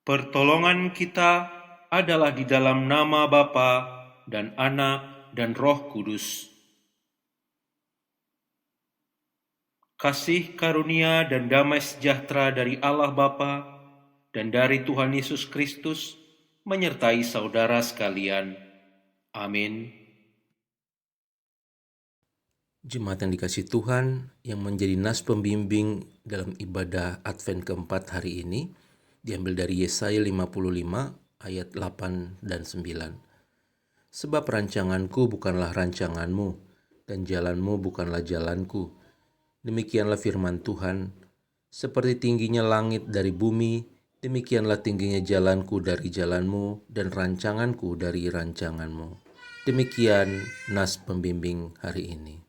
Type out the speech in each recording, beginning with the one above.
Pertolongan kita adalah di dalam nama Bapa dan Anak dan Roh Kudus. Kasih karunia dan damai sejahtera dari Allah Bapa dan dari Tuhan Yesus Kristus menyertai saudara sekalian. Amin. Jemaat yang dikasihi Tuhan, yang menjadi nas pembimbing dalam ibadah Advent keempat hari ini diambil dari Yesaya 55 ayat 8 dan 9. Sebab rancanganku bukanlah rancanganmu, dan jalanmu bukanlah jalanku. Demikianlah firman Tuhan, seperti tingginya langit dari bumi, demikianlah tingginya jalanku dari jalanmu, dan rancanganku dari rancanganmu. Demikian nas pembimbing hari ini.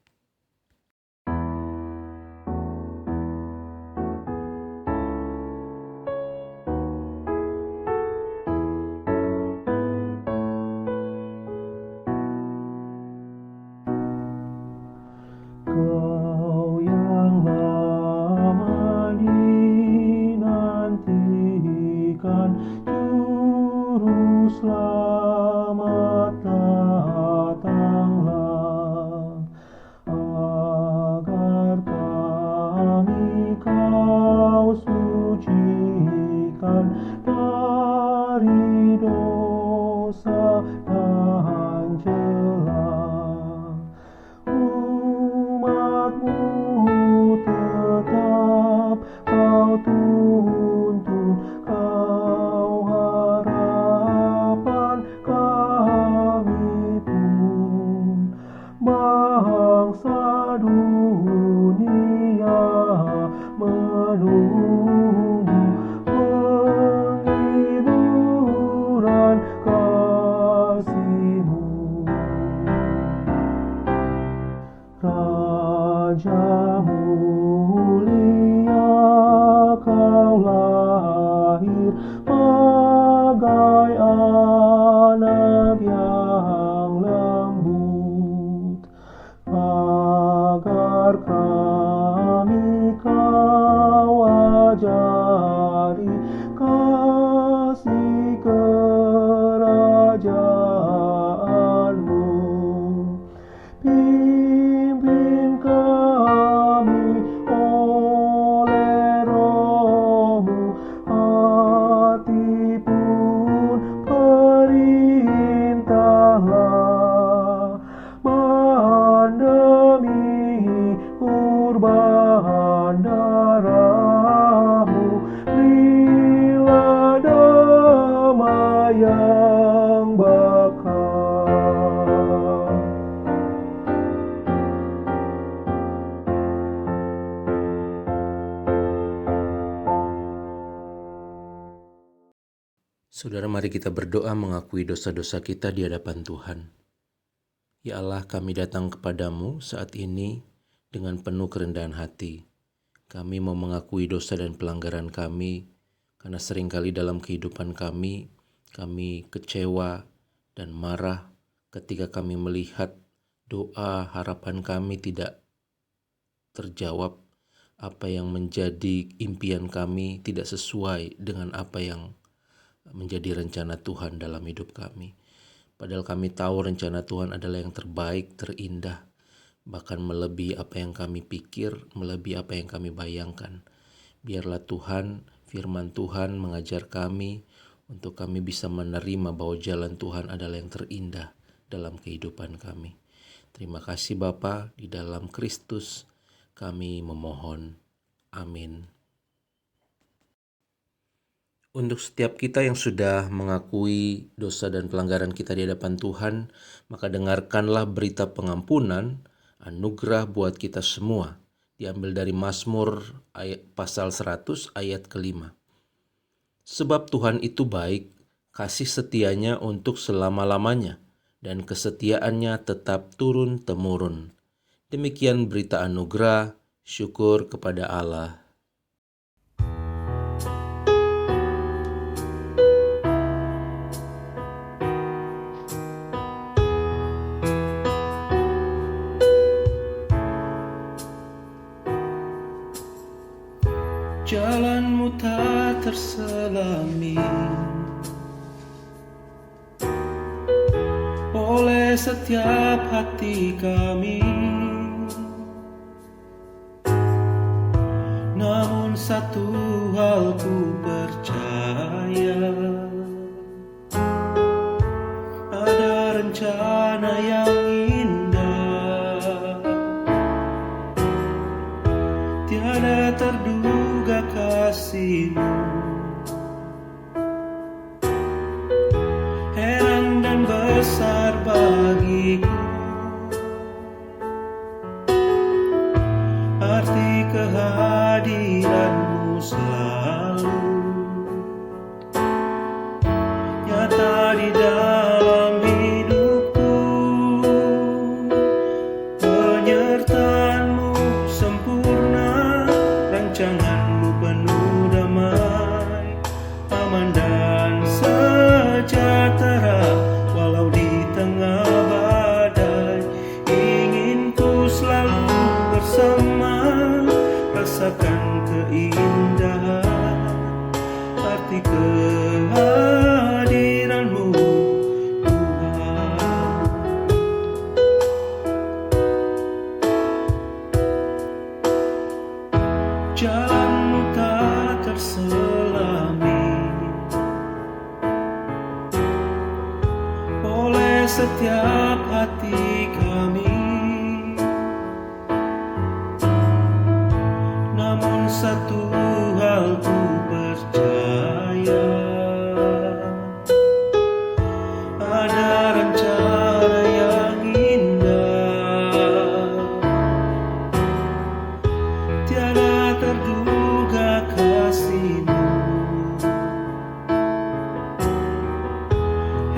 Kau yang lama dinantikan, Juru Selamat datanglah, agar kami Kau sucikan dari dosa dan celah. Umat-Mu tetap Kau tuntun, Kau harapan kami pun. Bangsa dunia menunggu penghiburan kasih-Mu. Raja mulia, Kau lahir bagai anak yang lembut, agar kami Kau ajari kasih kerajaan-Mu. Pimpin kami oleh Roh-Mu, hati pun perintahlah, demi kurban darah-Mu, berilah damai yang bakal. Saudara, mari kita berdoa mengakui dosa-dosa kita di hadapan Tuhan. Ya Allah, kami datang kepadamu saat ini dengan penuh kerendahan hati. Kami mau mengakui dosa dan pelanggaran kami, karena seringkali dalam kehidupan kami kecewa dan marah ketika kami melihat doa harapan kami tidak terjawab, apa yang menjadi impian kami tidak sesuai dengan apa yang menjadi rencana Tuhan dalam hidup kami. Padahal kami tahu rencana Tuhan adalah yang terbaik, terindah, bahkan melebihi apa yang kami pikir, melebihi apa yang kami bayangkan. Biarlah Tuhan, firman Tuhan mengajar kami untuk kami bisa menerima bahwa jalan Tuhan adalah yang terindah dalam kehidupan kami. Terima kasih Bapa, di dalam Kristus kami memohon. Amin. Untuk setiap kita yang sudah mengakui dosa dan pelanggaran kita di hadapan Tuhan, maka dengarkanlah berita pengampunan, anugerah buat kita semua. Diambil dari Mazmur pasal 100 ayat ke-5. Sebab Tuhan itu baik, kasih setianya untuk selama-lamanya, dan kesetiaannya tetap turun-temurun. Demikian berita anugerah, syukur kepada Allah. Jalanmu tak terselami oleh setiap hati kami. Namun satu hal ku percaya, ada rencana yang indah, tiada terduga kasih-Mu. Heran dan besar bagiku arti kehadiran-Mu selalu nyata di dalam hidupku. Penyertaan-Mu sempurna, rancangan-Mu penuh damai, aman dan sejahtera walau di tengah badai. Ingin ku selalu bersama, rasakan keindahan arti kehadiran-Mu, Tuhan. Jalan-Mu tak terselami oleh setiap hati kami. Namun satu hal ku percaya, ada rencana yang indah, tiada terduga kasih-Mu.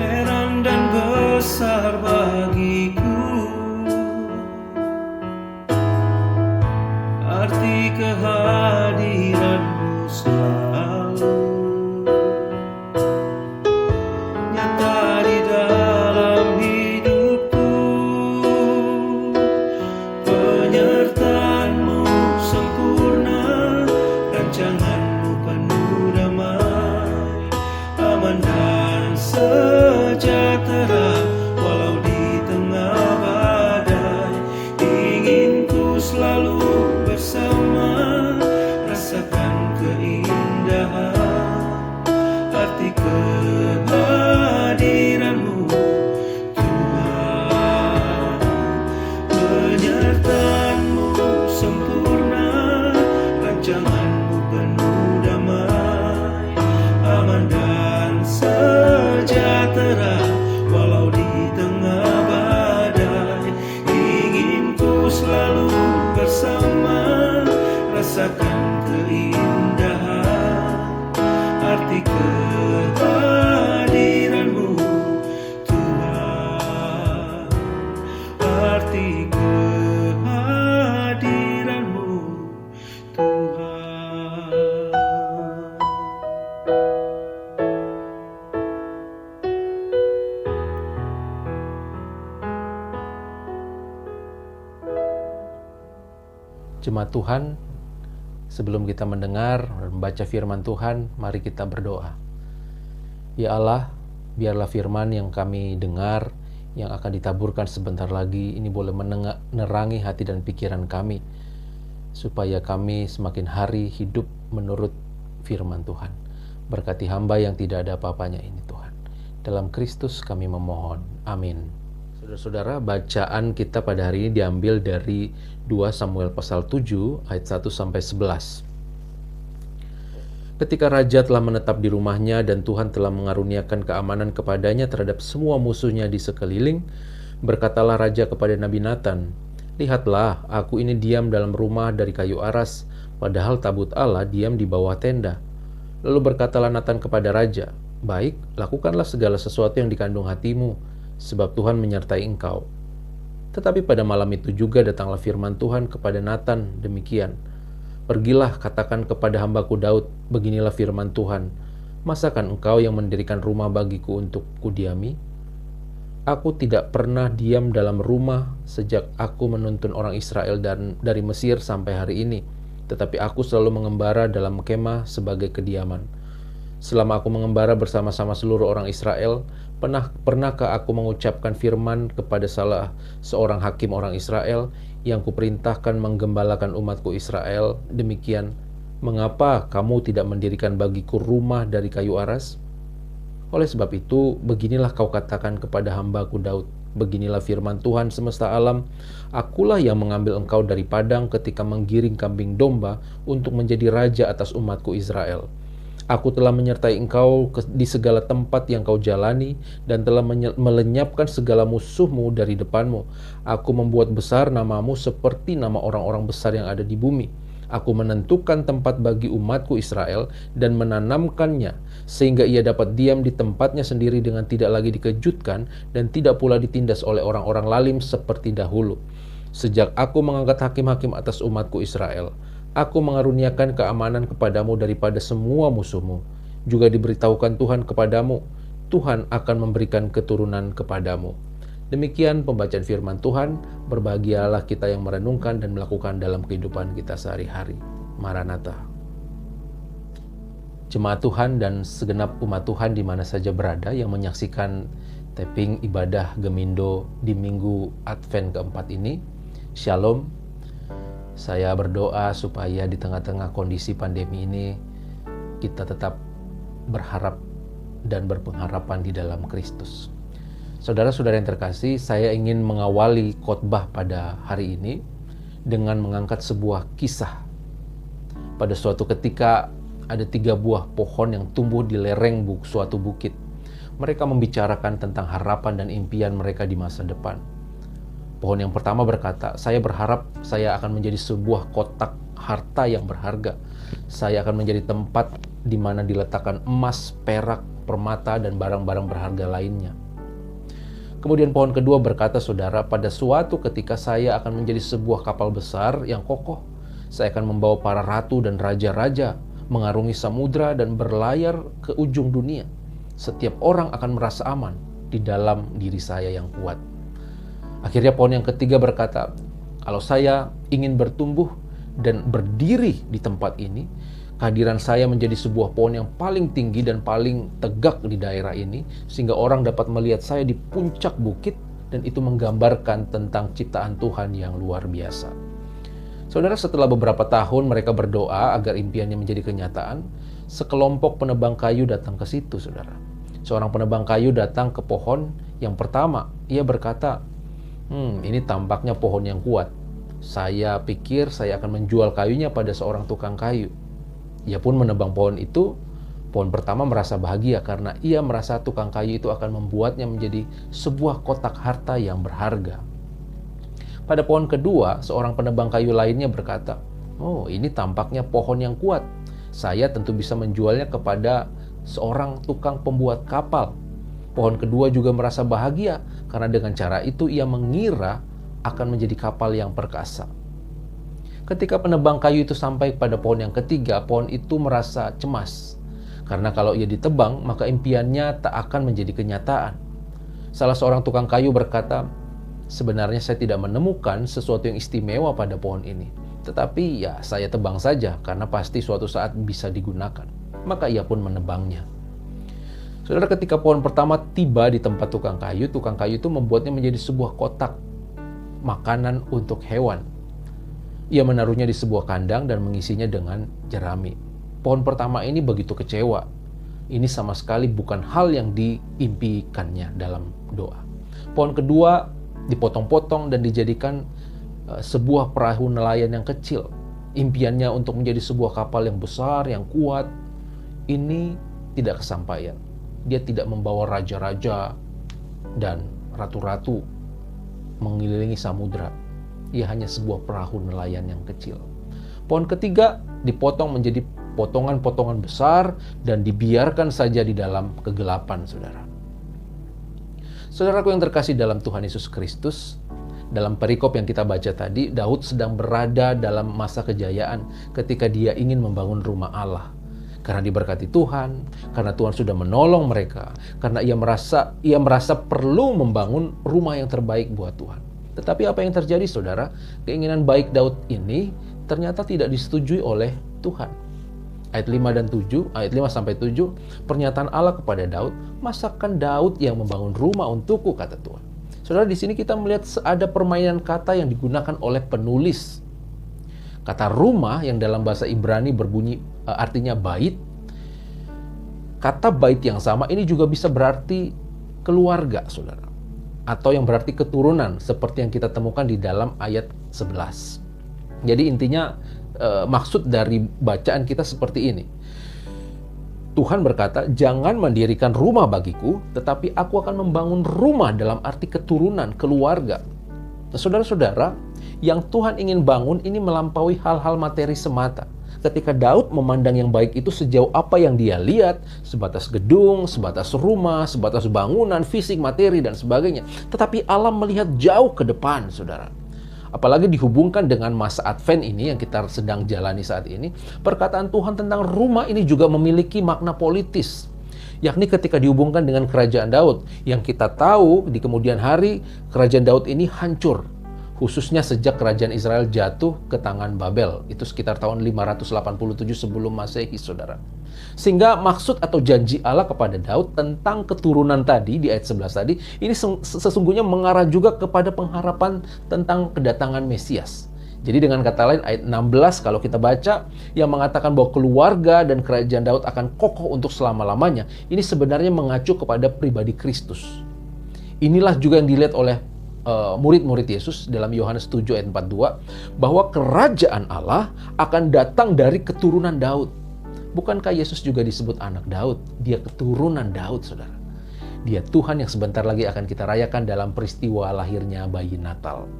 Heran dan besar bagiku arti kehadiran-Mu selalu nyata di dalam hidupku. Penyertaan-Mu sempurna, rancangan-Mu penuh damai, aman dan sejahtera walau di tengah badai. Ingin ku selalu bersama, rasakan keindahan arti kehadiran-Mu, Tuhan. Penyertaan-Mu sempurna, rancangan-Mu penuh damai, aman dan sejahtera walau di tengah badai. Ingin ku selalu bersama, rasakan keindahan arti kehadiran-Mu, Tuhan. Arti kehadiran-Mu, Tuhan. Jemaat Tuhan, sebelum kita mendengar dan membaca firman Tuhan, mari kita berdoa. Ya Allah, biarlah firman yang kami dengar, yang akan ditaburkan sebentar lagi, ini boleh menerangi hati dan pikiran kami, supaya kami semakin hari hidup menurut firman Tuhan. Berkati hamba yang tidak ada apa-apanya ini, Tuhan. Dalam Kristus kami memohon. Amin. Saudara-saudara, bacaan kita pada hari ini diambil dari 2 Samuel pasal 7 ayat 1-11. Ketika raja telah menetap di rumahnya dan Tuhan telah mengaruniakan keamanan kepadanya terhadap semua musuhnya di sekeliling, berkatalah raja kepada Nabi Nathan, "Lihatlah, aku ini diam dalam rumah dari kayu aras, padahal tabut Allah diam di bawah tenda." Lalu berkatalah Nathan kepada raja, "Baik, lakukanlah segala sesuatu yang dikandung hatimu, sebab Tuhan menyertai engkau." Tetapi pada malam itu juga datanglah firman Tuhan kepada Nathan demikian, "Pergilah, katakan kepada hambaku Daud, beginilah firman Tuhan, masakan engkau yang mendirikan rumah bagiku untuk kudiami? Aku tidak pernah diam dalam rumah sejak aku menuntun orang Israel dari Mesir sampai hari ini, tetapi aku selalu mengembara dalam kemah sebagai kediaman. Selama aku mengembara bersama-sama seluruh orang Israel, pernahkah aku mengucapkan firman kepada salah seorang hakim orang Israel yang kuperintahkan menggembalakan umatku Israel, demikian, mengapa kamu tidak mendirikan bagiku rumah dari kayu aras? Oleh sebab itu, beginilah kau katakan kepada hambaku Daud, beginilah firman Tuhan semesta alam, akulah yang mengambil engkau dari padang ketika menggiring kambing domba untuk menjadi raja atas umatku Israel. Aku telah menyertai engkau di segala tempat yang kau jalani dan telah melenyapkan segala musuhmu dari depanmu. Aku membuat besar namamu seperti nama orang-orang besar yang ada di bumi. Aku menentukan tempat bagi umatku Israel dan menanamkannya sehingga ia dapat diam di tempatnya sendiri dengan tidak lagi dikejutkan dan tidak pula ditindas oleh orang-orang lalim seperti dahulu. Sejak aku mengangkat hakim-hakim atas umatku Israel, aku mengaruniakan keamanan kepadamu daripada semua musuhmu. Juga diberitahukan Tuhan kepadamu, Tuhan akan memberikan keturunan kepadamu. Demikian pembacaan firman Tuhan, berbahagialah kita yang merenungkan dan melakukan dalam kehidupan kita sehari-hari. Maranatha. Jemaat Tuhan dan segenap umat Tuhan di mana saja berada yang menyaksikan taping ibadah Gemindo di Minggu Advent keempat ini, Shalom. Saya berdoa supaya di tengah-tengah kondisi pandemi ini kita tetap berharap dan berpengharapan di dalam Kristus. Saudara-saudara yang terkasih, saya ingin mengawali khotbah pada hari ini dengan mengangkat sebuah kisah. Pada suatu ketika ada 3 buah pohon yang tumbuh di lereng suatu bukit. Mereka membicarakan tentang harapan dan impian mereka di masa depan. Pohon yang pertama berkata, saya berharap saya akan menjadi sebuah kotak harta yang berharga. Saya akan menjadi tempat di mana diletakkan emas, perak, permata, dan barang-barang berharga lainnya. Kemudian pohon kedua berkata, saudara, pada suatu ketika saya akan menjadi sebuah kapal besar yang kokoh. Saya akan membawa para ratu dan raja-raja, mengarungi samudra dan berlayar ke ujung dunia. Setiap orang akan merasa aman di dalam diri saya yang kuat. Akhirnya pohon yang ketiga berkata, kalau saya ingin bertumbuh dan berdiri di tempat ini, kehadiran saya menjadi sebuah pohon yang paling tinggi dan paling tegak di daerah ini, sehingga orang dapat melihat saya di puncak bukit, dan itu menggambarkan tentang ciptaan Tuhan yang luar biasa. Saudara, setelah beberapa tahun mereka berdoa agar impiannya menjadi kenyataan, sekelompok penebang kayu datang ke situ, saudara. Seorang penebang kayu datang ke pohon yang pertama. Ia berkata, ini tampaknya pohon yang kuat. Saya pikir saya akan menjual kayunya pada seorang tukang kayu. Ia pun menebang pohon itu. Pohon pertama merasa bahagia karena ia merasa tukang kayu itu akan membuatnya menjadi sebuah kotak harta yang berharga. Pada pohon kedua, seorang penebang kayu lainnya berkata, ini tampaknya pohon yang kuat. Saya tentu bisa menjualnya kepada seorang tukang pembuat kapal. Pohon kedua juga merasa bahagia karena dengan cara itu ia mengira akan menjadi kapal yang perkasa. Ketika penebang kayu itu sampai pada pohon yang ketiga, pohon itu merasa cemas. Karena kalau ia ditebang, maka impiannya tak akan menjadi kenyataan. Salah seorang tukang kayu berkata, sebenarnya saya tidak menemukan sesuatu yang istimewa pada pohon ini. Tetapi ya saya tebang saja karena pasti suatu saat bisa digunakan. Maka ia pun menebangnya. Saudara, ketika pohon pertama tiba di tempat tukang kayu itu membuatnya menjadi sebuah kotak makanan untuk hewan. Ia menaruhnya di sebuah kandang dan mengisinya dengan jerami. Pohon pertama ini begitu kecewa. Ini sama sekali bukan hal yang diimpikannya dalam doa. Pohon kedua dipotong-potong dan dijadikan sebuah perahu nelayan yang kecil. Impiannya untuk menjadi sebuah kapal yang besar, yang kuat, ini tidak kesampaian. Dia tidak membawa raja-raja dan ratu-ratu mengelilingi samudra. Ia hanya sebuah perahu nelayan yang kecil. Pohon ketiga dipotong menjadi potongan-potongan besar dan dibiarkan saja di dalam kegelapan, saudara. Saudaraku yang terkasih dalam Tuhan Yesus Kristus, dalam perikop yang kita baca tadi, Daud sedang berada dalam masa kejayaan ketika dia ingin membangun rumah Allah. Karena diberkati Tuhan, karena Tuhan sudah menolong mereka, karena ia merasa perlu membangun rumah yang terbaik buat Tuhan. Tetapi apa yang terjadi, saudara? Keinginan baik Daud ini ternyata tidak disetujui oleh Tuhan. Ayat 5 dan 7, ayat 5 sampai 7, pernyataan Allah kepada Daud, "Masakan Daud yang membangun rumah untukku," kata Tuhan. Saudara, di sini kita melihat ada permainan kata yang digunakan oleh penulis. Kata rumah yang dalam bahasa Ibrani berbunyi artinya bait. Kata bait yang sama ini juga bisa berarti keluarga, saudara. Atau yang berarti keturunan, seperti yang kita temukan di dalam ayat 11. Jadi intinya maksud dari bacaan kita seperti ini. Tuhan berkata, "Jangan mendirikan rumah bagiku, tetapi aku akan membangun rumah," dalam arti keturunan, keluarga. Nah, saudara-saudara, yang Tuhan ingin bangun ini melampaui hal-hal materi semata. Ketika Daud memandang yang baik itu sejauh apa yang dia lihat, sebatas gedung, sebatas rumah, sebatas bangunan, fisik, materi, dan sebagainya. Tetapi Allah melihat jauh ke depan, saudara. Apalagi dihubungkan dengan masa Advent ini yang kita sedang jalani saat ini, perkataan Tuhan tentang rumah ini juga memiliki makna politis. Yakni ketika dihubungkan dengan kerajaan Daud, yang kita tahu di kemudian hari kerajaan Daud ini hancur. Khususnya sejak kerajaan Israel jatuh ke tangan Babel. Itu sekitar tahun 587 sebelum Masehi, saudara. Sehingga maksud atau janji Allah kepada Daud tentang keturunan tadi, di ayat 11 tadi, ini sesungguhnya mengarah juga kepada pengharapan tentang kedatangan Mesias. Jadi dengan kata lain, ayat 16 kalau kita baca, yang mengatakan bahwa keluarga dan kerajaan Daud akan kokoh untuk selama-lamanya, ini sebenarnya mengacu kepada pribadi Kristus. Inilah juga yang dilihat oleh murid-murid Yesus dalam Yohanes 7 ayat 42, bahwa kerajaan Allah akan datang dari keturunan Daud. Bukankah Yesus juga disebut anak Daud? Dia keturunan Daud, saudara. Dia Tuhan yang sebentar lagi akan kita rayakan dalam peristiwa lahirnya bayi Natal.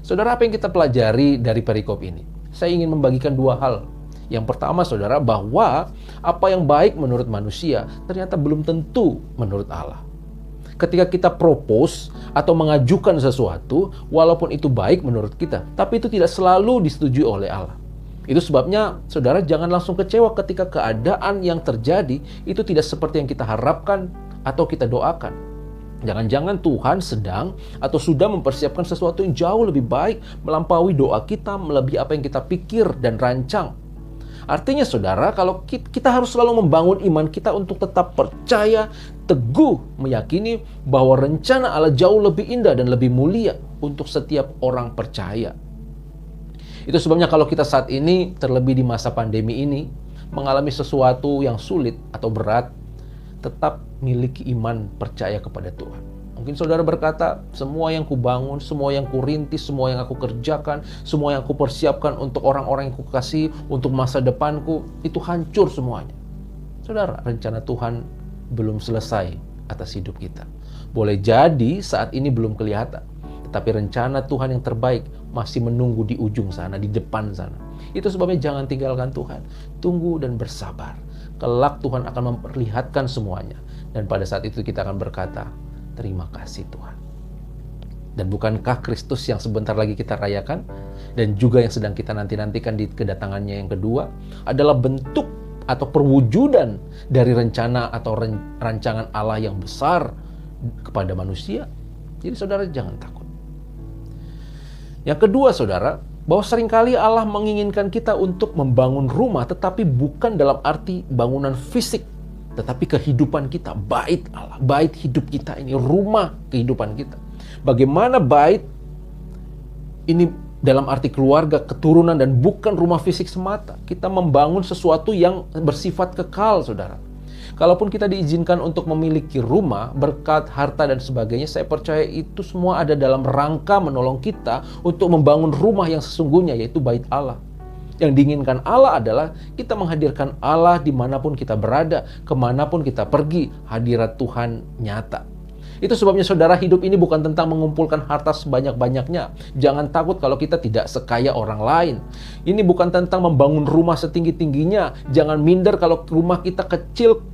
Saudara, apa yang kita pelajari dari perikop ini? Saya ingin membagikan dua hal. Yang pertama, saudara, bahwa apa yang baik menurut manusia ternyata belum tentu menurut Allah. Ketika kita propose atau mengajukan sesuatu, walaupun itu baik menurut kita, tapi itu tidak selalu disetujui oleh Allah. Itu sebabnya, saudara, jangan langsung kecewa ketika keadaan yang terjadi itu tidak seperti yang kita harapkan atau kita doakan. Jangan-jangan Tuhan sedang atau sudah mempersiapkan sesuatu yang jauh lebih baik, melampaui doa kita, melebihi apa yang kita pikir dan rancang. Artinya, saudara, kalau kita harus selalu membangun iman kita untuk tetap percaya, teguh, meyakini bahwa rencana Allah jauh lebih indah dan lebih mulia untuk setiap orang percaya. Itu sebabnya kalau kita saat ini, terlebih di masa pandemi ini, mengalami sesuatu yang sulit atau berat, tetap miliki iman percaya kepada Tuhan. Mungkin saudara berkata, semua yang kubangun, semua yang kurintis, semua yang aku kerjakan, semua yang aku persiapkan untuk orang-orang yang kukasihi, untuk masa depanku, itu hancur semuanya. Saudara, rencana Tuhan belum selesai atas hidup kita. Boleh jadi saat ini belum kelihatan, tetapi rencana Tuhan yang terbaik masih menunggu di ujung sana, di depan sana. Itu sebabnya jangan tinggalkan Tuhan. Tunggu dan bersabar. Kelak Tuhan akan memperlihatkan semuanya. Dan pada saat itu kita akan berkata, terima kasih Tuhan. Dan bukankah Kristus yang sebentar lagi kita rayakan dan juga yang sedang kita nanti-nantikan di kedatangannya yang kedua adalah bentuk atau perwujudan dari rencana atau rancangan Allah yang besar kepada manusia. Jadi saudara jangan takut. Yang kedua, saudara, bahwa seringkali Allah menginginkan kita untuk membangun rumah, tetapi bukan dalam arti bangunan fisik, tetapi kehidupan kita, bait Allah, bait hidup kita ini, rumah kehidupan kita. Bagaimana bait ini dalam arti keluarga, keturunan, dan bukan rumah fisik semata. Kita membangun sesuatu yang bersifat kekal, saudara. Kalaupun kita diizinkan untuk memiliki rumah, berkat, harta, dan sebagainya, saya percaya itu semua ada dalam rangka menolong kita untuk membangun rumah yang sesungguhnya, yaitu bait Allah. Yang diinginkan Allah adalah kita menghadirkan Allah dimanapun kita berada, kemanapun kita pergi, hadirat Tuhan nyata. Itu sebabnya saudara, hidup ini bukan tentang mengumpulkan harta sebanyak-banyaknya. Jangan takut kalau kita tidak sekaya orang lain. Ini bukan tentang membangun rumah setinggi-tingginya. Jangan minder kalau rumah kita kecil,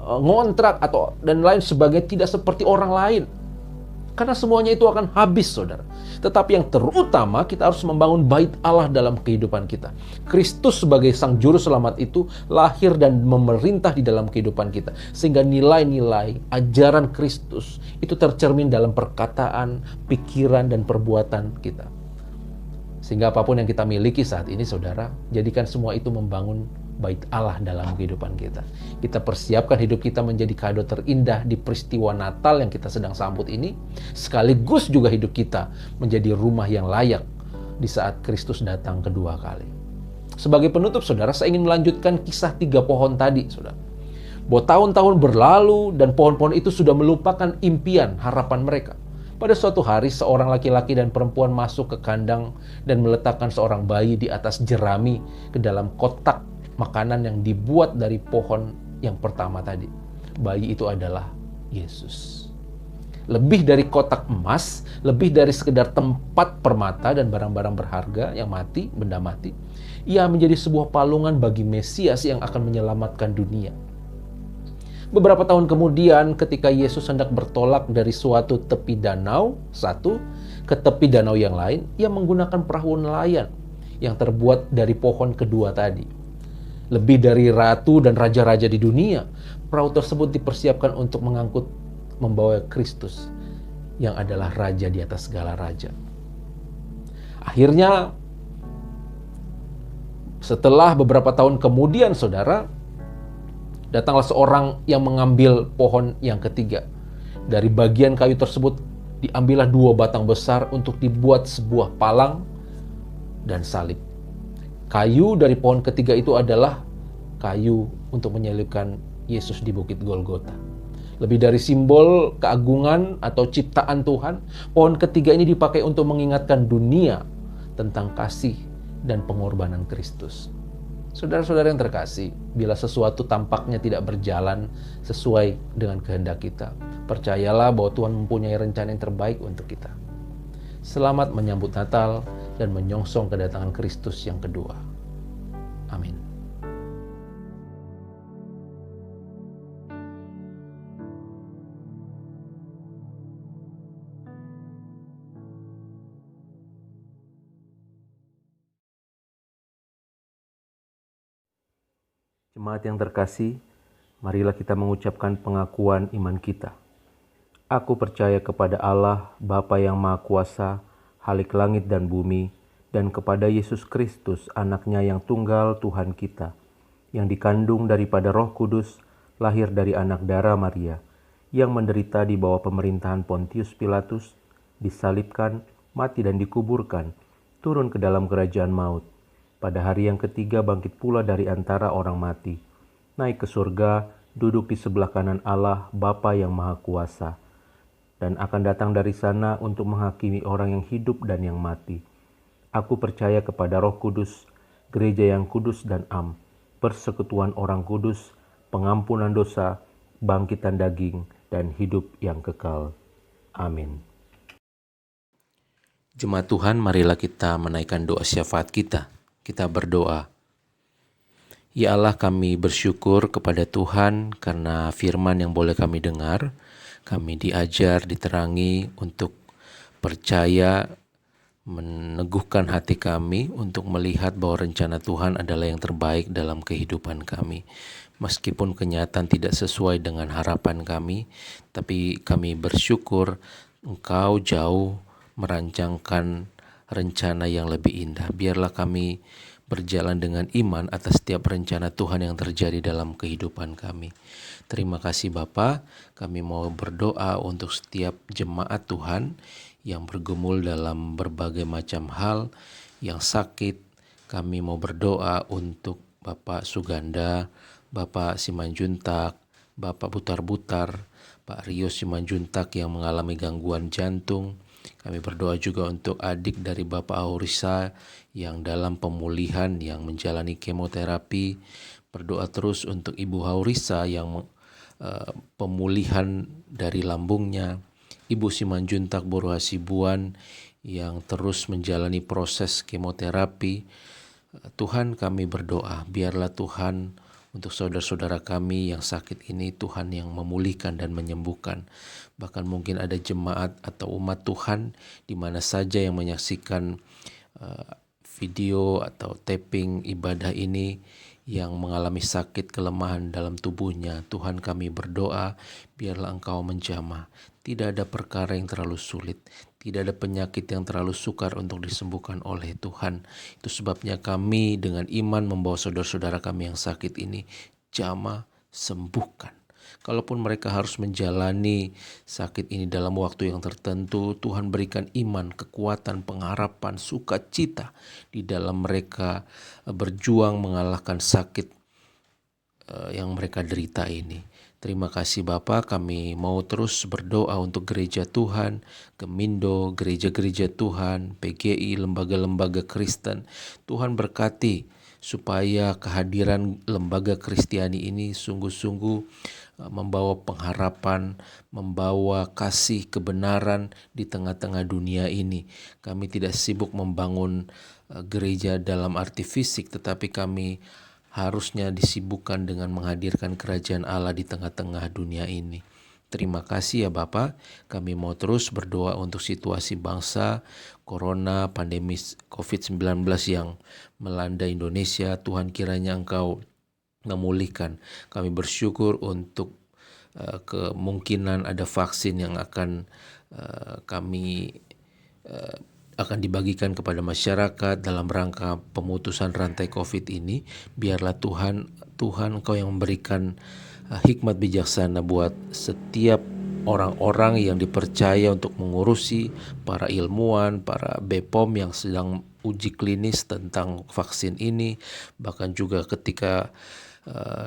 ngontrak, atau dan lain sebagainya, tidak seperti orang lain. Karena semuanya itu akan habis, saudara. Tetapi yang terutama, kita harus membangun bait Allah dalam kehidupan kita. Kristus sebagai Sang Juru Selamat itu lahir dan memerintah di dalam kehidupan kita. Sehingga nilai-nilai ajaran Kristus itu tercermin dalam perkataan, pikiran, dan perbuatan kita. Sehingga apapun yang kita miliki saat ini, saudara, jadikan semua itu membangun bait Allah dalam kehidupan kita. Kita persiapkan hidup kita menjadi kado terindah di peristiwa Natal yang kita sedang sambut ini, sekaligus juga hidup kita menjadi rumah yang layak di saat Kristus datang kedua kali. Sebagai penutup, saudara, saya ingin melanjutkan kisah 3 pohon tadi, saudara. Bahwa tahun-tahun berlalu dan pohon-pohon itu sudah melupakan impian, harapan mereka. Pada suatu hari, seorang laki-laki dan perempuan masuk ke kandang dan meletakkan seorang bayi di atas jerami ke dalam kotak makanan yang dibuat dari pohon yang pertama tadi. Bayi itu adalah Yesus. Lebih dari kotak emas, lebih dari sekedar tempat permata dan barang-barang berharga yang mati, benda mati, ia menjadi sebuah palungan bagi Mesias yang akan menyelamatkan dunia. Beberapa tahun kemudian, ketika Yesus hendak bertolak dari suatu tepi danau satu ke tepi danau yang lain, ia menggunakan perahu nelayan yang terbuat dari pohon kedua tadi. Lebih dari ratu dan raja-raja di dunia, perahu tersebut dipersiapkan untuk membawa Kristus yang adalah raja di atas segala raja. Akhirnya, setelah beberapa tahun kemudian, saudara, datanglah seorang yang mengambil pohon yang ketiga. Dari bagian kayu tersebut diambillah 2 batang besar untuk dibuat sebuah palang dan salib. Kayu dari pohon ketiga itu adalah kayu untuk menyalibkan Yesus di Bukit Golgota. Lebih dari simbol keagungan atau ciptaan Tuhan, pohon ketiga ini dipakai untuk mengingatkan dunia tentang kasih dan pengorbanan Kristus. Saudara-saudara yang terkasih, bila sesuatu tampaknya tidak berjalan sesuai dengan kehendak kita, percayalah bahwa Tuhan mempunyai rencana yang terbaik untuk kita. Selamat menyambut Natal dan menyongsong kedatangan Kristus yang kedua. Amin. Jemaat yang terkasih, marilah kita mengucapkan pengakuan iman kita. Aku percaya kepada Allah, Bapa yang Maha Kuasa, Khalik langit dan bumi, dan kepada Yesus Kristus, Anaknya yang tunggal Tuhan kita, yang dikandung daripada Roh Kudus, lahir dari anak darah Maria, yang menderita di bawah pemerintahan Pontius Pilatus, disalibkan, mati dan dikuburkan, turun ke dalam kerajaan maut. Pada hari yang ketiga bangkit pula dari antara orang mati, naik ke surga, duduk di sebelah kanan Allah, Bapa yang Maha Kuasa, dan akan datang dari sana untuk menghakimi orang yang hidup dan yang mati. Aku percaya kepada Roh Kudus, gereja yang kudus dan am, persekutuan orang kudus, pengampunan dosa, bangkitan daging, dan hidup yang kekal. Amin. Jemaat Tuhan, marilah kita menaikkan doa syafaat kita. Kita berdoa. Ya Allah, kami bersyukur kepada Tuhan karena firman yang boleh kami dengar. Kami diajar, diterangi untuk percaya, meneguhkan hati kami untuk melihat bahwa rencana Tuhan adalah yang terbaik dalam kehidupan kami. Meskipun kenyataan tidak sesuai dengan harapan kami, tapi kami bersyukur Engkau jauh merancangkan rencana yang lebih indah. Biarlah kami berjalan dengan iman atas setiap rencana Tuhan yang terjadi dalam kehidupan kami. Terima kasih Bapa. Kami mau berdoa untuk setiap jemaat Tuhan yang bergumul dalam berbagai macam hal, yang sakit. Kami mau berdoa untuk Bapak Suganda, Bapak Simanjuntak, Bapak Butar-Butar, Pak Rio Simanjuntak yang mengalami gangguan jantung. Kami berdoa juga untuk adik dari Bapak Aurisa yang dalam pemulihan, yang menjalani kemoterapi. Berdoa terus untuk Ibu Aurisa yang pemulihan dari lambungnya. Ibu Simanjuntak Boru Hasibuan yang terus menjalani proses kemoterapi. Tuhan, kami berdoa, biarlah Tuhan untuk saudara-saudara kami yang sakit ini, Tuhan yang memulihkan dan menyembuhkan. Bahkan mungkin ada jemaat atau umat Tuhan di mana saja yang menyaksikan video atau taping ibadah ini yang mengalami sakit, kelemahan dalam tubuhnya. Tuhan, kami berdoa, biarlah Engkau menjamah. Tidak ada perkara yang terlalu sulit, Tidak ada penyakit yang terlalu sukar untuk disembuhkan oleh Tuhan. Itu sebabnya kami dengan iman membawa saudara-saudara kami yang sakit ini, jamah sembuhkan. Kalaupun mereka harus menjalani sakit ini dalam waktu yang tertentu, Tuhan berikan iman, kekuatan, pengharapan, sukacita di dalam mereka berjuang mengalahkan sakit yang mereka derita ini. Terima kasih Bapa, kami mau terus berdoa untuk gereja Tuhan, Gemindo, gereja-gereja Tuhan, PGI, lembaga-lembaga Kristen. Tuhan berkati supaya kehadiran lembaga Kristiani ini sungguh-sungguh membawa pengharapan, membawa kasih kebenaran di tengah-tengah dunia ini. Kami tidak sibuk membangun gereja dalam arti fisik, tetapi kami harusnya disibukkan dengan menghadirkan kerajaan Allah di tengah-tengah dunia ini. Terima kasih ya Bapa, kami mau terus berdoa untuk situasi bangsa, corona, pandemi COVID-19 yang melanda Indonesia. Tuhan kiranya Engkau memulihkan. Kami bersyukur untuk kemungkinan ada vaksin yang akan akan dibagikan kepada masyarakat dalam rangka pemutusan rantai COVID ini. Biarlah Tuhan Engkau yang memberikan hikmat bijaksana buat setiap orang-orang yang dipercaya untuk mengurusi, para ilmuwan, para BPOM yang sedang uji klinis tentang vaksin ini, bahkan juga ketika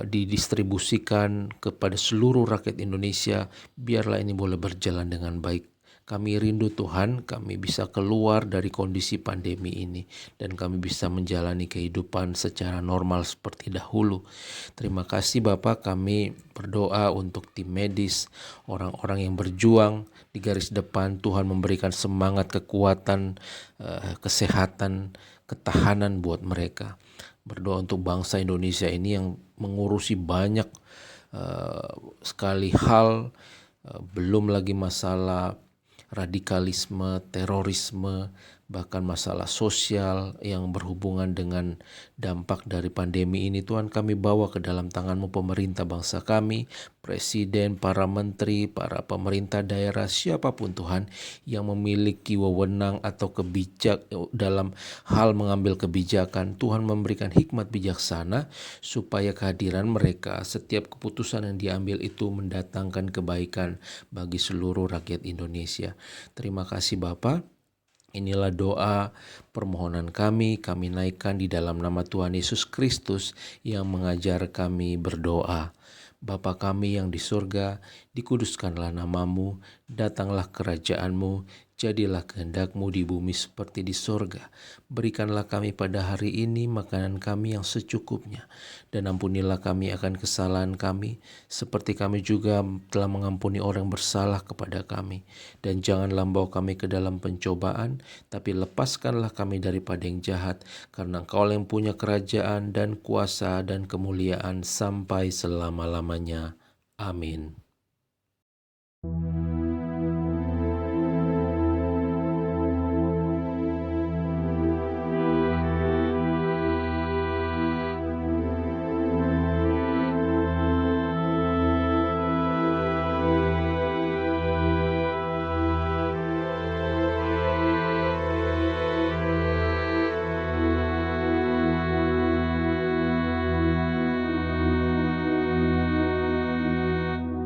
didistribusikan kepada seluruh rakyat Indonesia, biarlah ini boleh berjalan dengan baik. Kami rindu Tuhan, kami bisa keluar dari kondisi pandemi ini dan kami bisa menjalani kehidupan secara normal seperti dahulu. Terima kasih Bapak, kami berdoa untuk tim medis, orang-orang yang berjuang di garis depan. Tuhan memberikan semangat, kekuatan, kesehatan, ketahanan buat mereka. Berdoa untuk bangsa Indonesia ini yang mengurusi banyak sekali hal, belum lagi masalah radikalisme, terorisme, bahkan masalah sosial yang berhubungan dengan dampak dari pandemi ini. Tuhan, kami bawa ke dalam tangan-Mu pemerintah bangsa kami, presiden, para menteri, para pemerintah daerah, siapapun Tuhan yang memiliki wewenang atau dalam hal mengambil kebijakan. Tuhan memberikan hikmat bijaksana supaya kehadiran mereka, setiap keputusan yang diambil itu mendatangkan kebaikan bagi seluruh rakyat Indonesia. Terima kasih Bapa. Inilah doa permohonan kami naikkan di dalam nama Tuhan Yesus Kristus yang mengajar kami berdoa. Bapa kami yang di surga, dikuduskanlah nama-Mu, datanglah kerajaan-Mu, jadilah kehendak-Mu di bumi seperti di surga. Berikanlah kami pada hari ini makanan kami yang secukupnya, dan ampunilah kami akan kesalahan kami, seperti kami juga telah mengampuni orang bersalah kepada kami. Dan janganlah bawa kami ke dalam pencobaan, tapi lepaskanlah kami daripada yang jahat, karena Engkau yang punya kerajaan dan kuasa dan kemuliaan sampai selama-lamanya. Amin.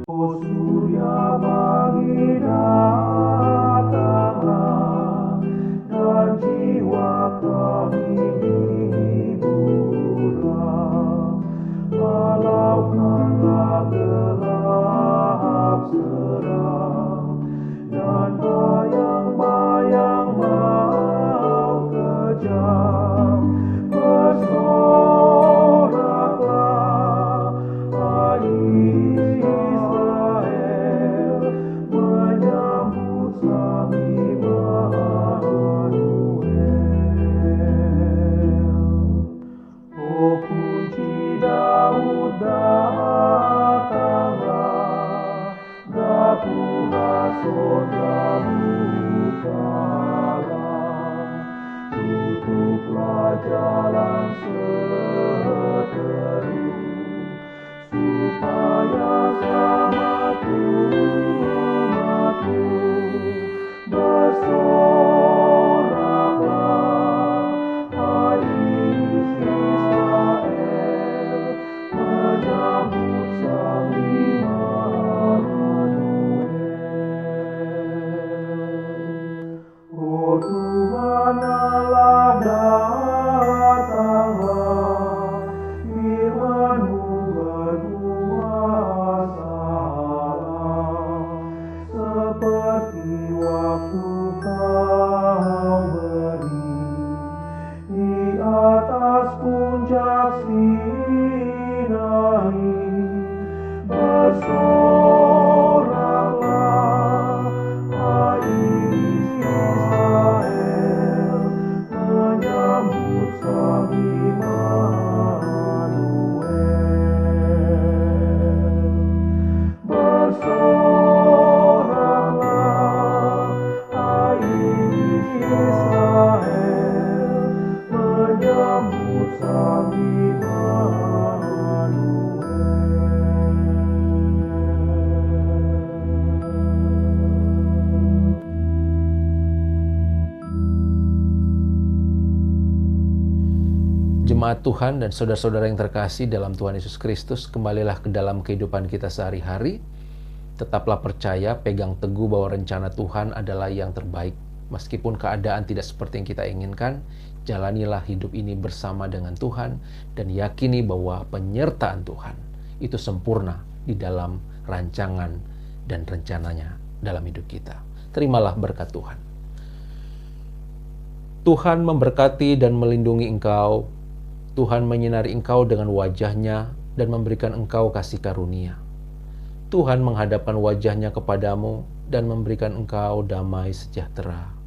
O surya bagi datanglah, dan jiwa kami hiburlah. Halaukanlah gelap seram, dan bayang-bayang mau kejam. Bersoraklah, hai Israel, menyambut Sang Immanuel. O kunci Daud datanglah, gapura sorga bukalah, tutuplah jalan seteru, supaya selamat umatmu bersorak. Jemaat Tuhan dan saudara-saudara yang terkasih dalam Tuhan Yesus Kristus, kembalilah ke dalam kehidupan kita sehari-hari. Tetaplah percaya, pegang teguh bahwa rencana Tuhan adalah yang terbaik. Meskipun keadaan tidak seperti yang kita inginkan, jalanilah hidup ini bersama dengan Tuhan dan yakini bahwa penyertaan Tuhan itu sempurna di dalam rancangan dan rencananya dalam hidup kita. Terimalah berkat Tuhan. Tuhan memberkati dan melindungi engkau. Tuhan menyinari engkau dengan wajah-Nya dan memberikan engkau kasih karunia. Tuhan menghadapkan wajah-Nya kepadamu dan memberikan engkau damai sejahtera.